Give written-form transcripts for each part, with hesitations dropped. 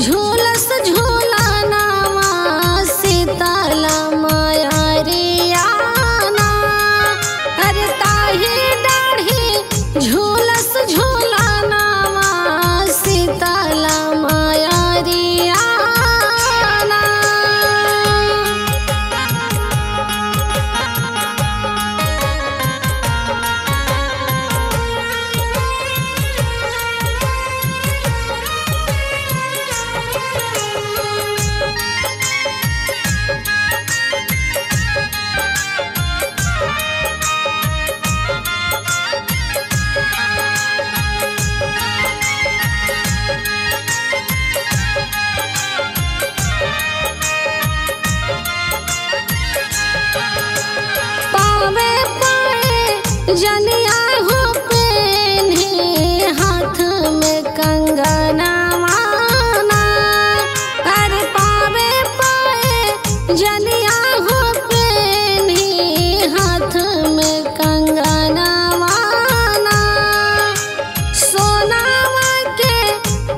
झूलस झूलानावा शीतला मायरियाना। अरे ताही डाढ़ी झूलस झूलानावा शीतला मायरियाना। पावे पाए जनिया हो पेन्हे हाथ में कंगना माना। अरे पावे पाए जनिया हो पेन्हे हाथ में कंगना माना। सोनावा के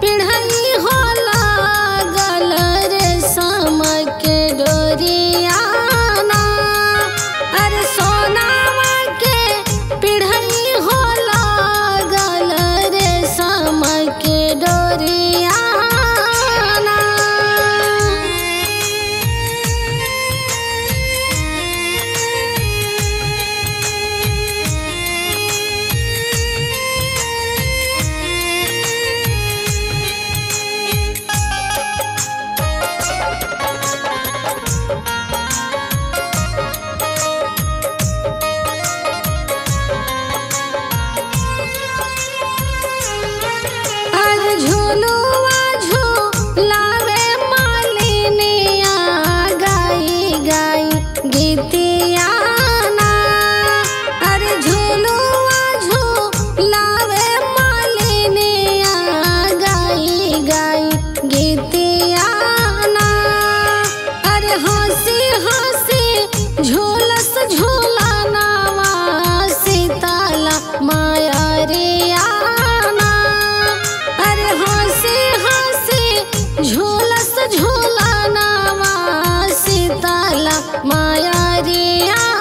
पिढ़ई हो लागल रेशम के डोरियाना। अरे सोनावा के पिढ़ई हो लागल रेशम के डोरियाना। अरे झूलुआ झूलावे मालिनिया गाई गाई गीतियाना। अरे झूलुआ झूलावे मालिनिया गाई गाई गीतियाना। अरे हंसी हंसी झूलस झूलानावा शीतला मायरियाना। अरे हंसी हंसी झूलस झूलानावा शीतला मायरियाना।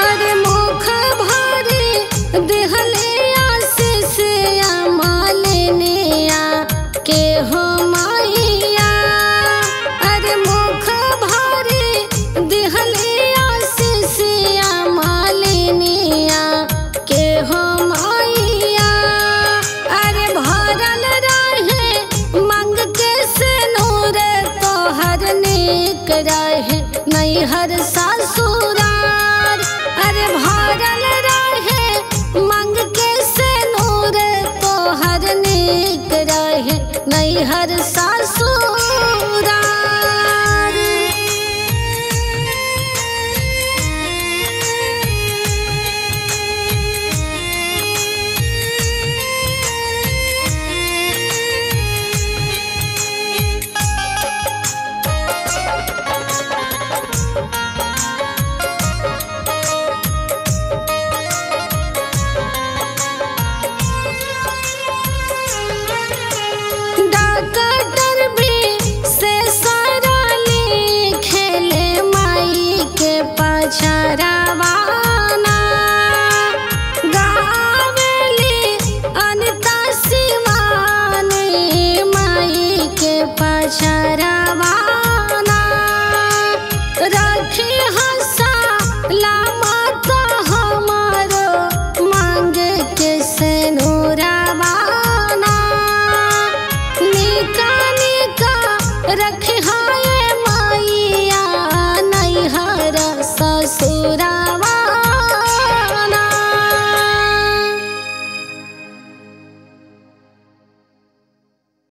अरे मुख भारी देहले आशीष मालिनिया के हो माइया। अरे मुख भारी देहले आशीष मालिनिया के हो माइया। अरे भरल रहे मंग के सिनूर तोहर नीक रहे नैहर ससुरार। अरे भरल रहे मंग के सिनूर तोहर नीक रहे नैहर ससुरार।